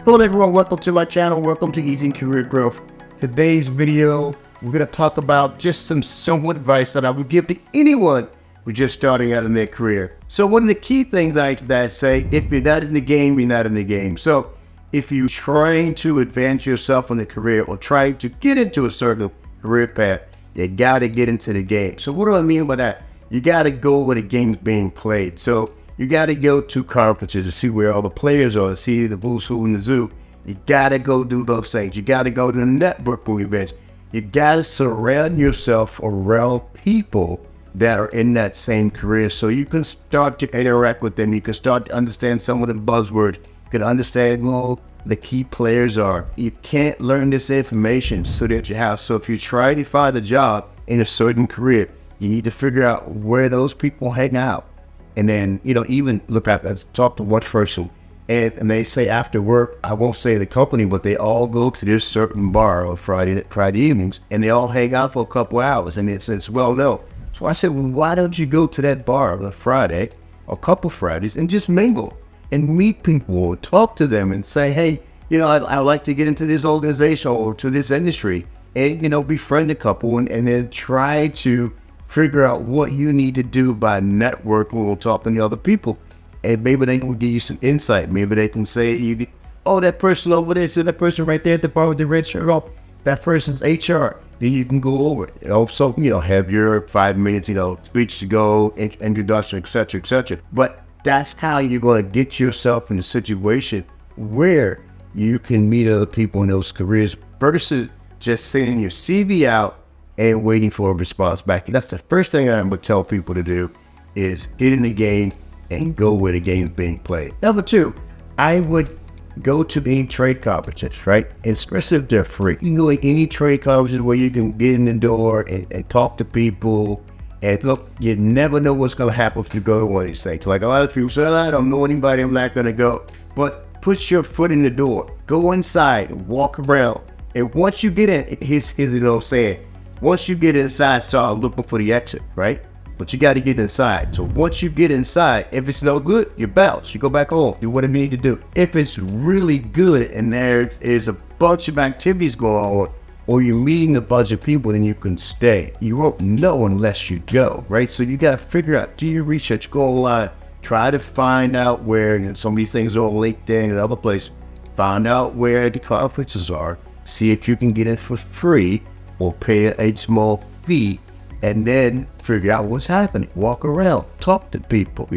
Hello everyone, welcome to my channel, welcome to Easy Career Growth. Today's video, we're going to talk about just some simple advice that I would give to anyone who's just starting out in their career. So one of the key things that say, if you're not in the game, you're not in the game. So if you're trying to advance yourself in the career or trying to get into a certain career path, you got to get into the game. So what do I mean by that? You got to go where the game's being played. So you got to go to conferences to see where all the players are, to see the who's who in the zoo. You got to go do those things. You got to go to the networking events. You got to surround yourself around people that are in that same career so you can start to interact with them. You can start to understand some of the buzzwords. You can understand who the key players are. You can't learn this information so that you have. So if you try to find a job in a certain career, you need to figure out where those people hang out. And then, even look at that, talk to one person, and they say after work, I won't say the company, but they all go to this certain bar on Friday evenings, and they all hang out for a couple hours, and it's well known. So I said, well, why don't you go to that bar on a Friday, or a couple Fridays, and just mingle and meet people, and talk to them, and say, hey, I'd like to get into this organization or to this industry, and befriend a couple, and then try to figure out what you need to do by networking or talking to other people. And maybe they can give you some insight. Maybe they can say, oh, that person over there, so that person right there at the bar with the red shirt, oh, that person's HR. Then you can go over it. Also, have your 5 minutes, speech to go, introduction, etc., etc. But that's how you're going to get yourself in a situation where you can meet other people in those careers versus just sending your CV out and waiting for a response back. That's the first thing I would tell people to do, is get in the game and go where the game's being played. Number two, I would go to any trade conferences, right? Especially if they're free. You can go to any trade conferences where you can get in the door and talk to people. And look, you never know what's going to happen if you go to one of these things. Like a lot of people say, I don't know anybody, I'm not going to go. But put your foot in the door. Go inside, walk around. And once you get in, here's an old saying, once you get inside, start looking for the exit, right? But you got to get inside. So once you get inside, if it's no good, you bounce. You go back home, do what you need to do. If it's really good and there is a bunch of activities going on, or you're meeting a bunch of people, then you can stay. You won't know unless you go, right? So you got to figure out, do your research, go online, try to find out where, some of these things are on LinkedIn and other places, find out where the conferences are, see if you can get in for free, or pay a small fee, and then figure out what's happening. Walk around, talk to people,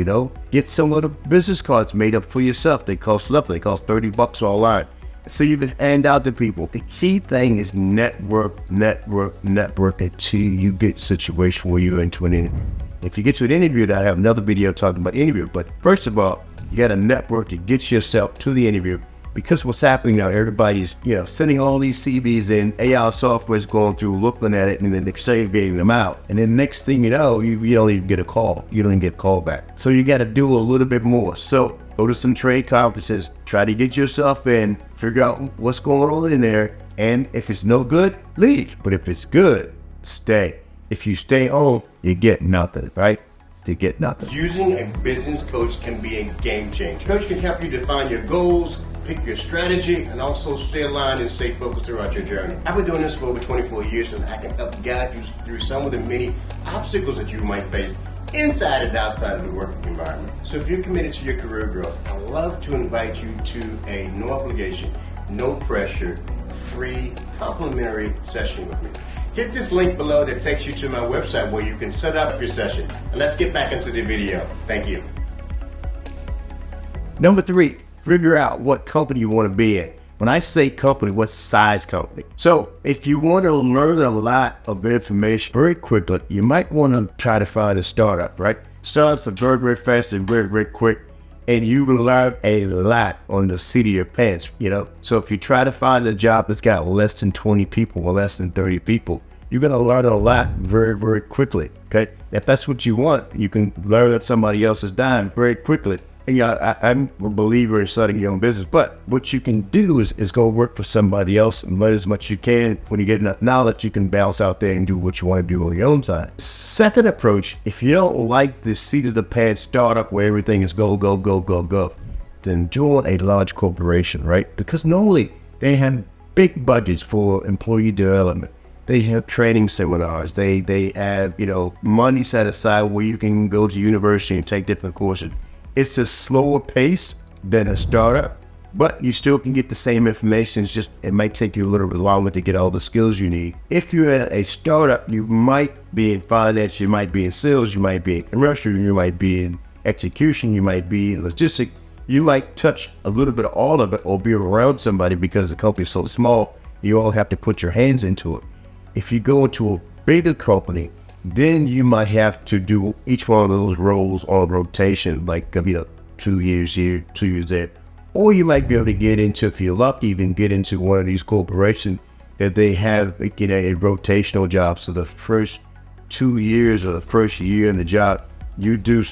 get some of the business cards made up for yourself. They cost nothing, they cost $30 online. So you can hand out to people. The key thing is network until you get a situation where you're into an interview. If you get to an interview, I have another video talking about interview, but first of all, you got to network to get yourself to the interview. Because what's happening now, everybody's, sending all these CVs in, AI software is going through, looking at it, and then segregating them out. And then next thing you know, you don't even get a call. You don't even get a call back. So you got to do a little bit more. So go to some trade conferences, try to get yourself in, figure out what's going on in there. And if it's no good, leave. But if it's good, stay. If you stay home, you get nothing, right? You get nothing. Using a business coach can be a game changer. Coach can help you define your goals, pick your strategy, and also stay aligned and stay focused throughout your journey. I've been doing this for over 24 years, and I can help guide you through some of the many obstacles that you might face inside and outside of the working environment. So if you're committed to your career growth, I'd love to invite you to a no obligation, no pressure, free, complimentary session with me. Hit this link below that takes you to my website where you can set up your session. And let's get back into the video. Thank you. Number three, figure out what company you want to be in. When I say company, what size company? So if you want to learn a lot of information very quickly, you might want to try to find a startup, right? Startups are very, very fast and very, very quick. And you will learn a lot on the seat of your pants, So if you try to find a job that's got less than 20 people or less than 30 people, you're going to learn a lot very, very quickly, okay? If that's what you want, you can learn at somebody else's dime very quickly. And I'm a believer in starting your own business, but what you can do is go work for somebody else and learn as much as you can. When you get enough knowledge, you can bounce out there and do what you want to do on your own time. Second approach, if you don't like the seat of the pants startup where everything is go, go, go, go, go, than join a large corporation, right? Because normally they have big budgets for employee development. They have training seminars. They have, money set aside where you can go to university and take different courses. It's a slower pace than a startup, but you still can get the same information. It's just, it might take you a little bit longer to get all the skills you need. If you're at a startup, you might be in finance, you might be in sales, you might be in commercial, you might be in execution, you might be in logistics. You might touch a little bit of all of it or be around somebody because the company is so small, you all have to put your hands into it. If you go into a bigger company, then you might have to do each one of those roles on rotation, like 2 years here, 2 years there. Or you might be able to get into, if you're lucky, even get into one of these corporations that they have a rotational job. So the first 2 years or the first year in the job, you do,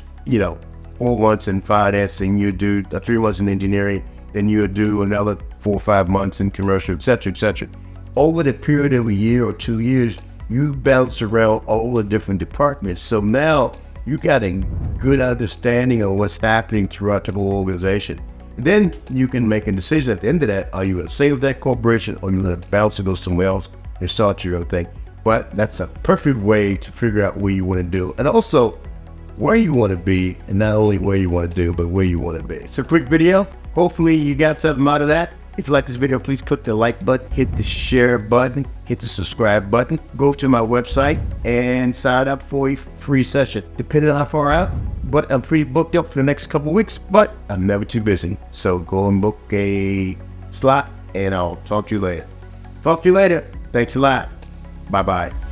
4 months in financing, you do 3 months in engineering, then you do another 4 or 5 months in commercial, etc., etc. Over the period of a year or 2 years, you bounce around all the different departments. So now you got a good understanding of what's happening throughout the whole organization. Then you can make a decision at the end of that. Are you going to stay with that corporation, or are you going to bounce and go somewhere else and start your own thing? But that's a perfect way to figure out what you want to do, and also where you want to be, and not only where you want to do, but where you want to be. It's a quick video. Hopefully you got something out of that. If you like this video, please click the like button, hit the share button, hit the subscribe button. Go to my website and sign up for a free session. Depending on how far out, but I'm pretty booked up for the next couple of weeks, but I'm never too busy. So go and book a slot, and I'll talk to you later. Thanks a lot. Bye-bye.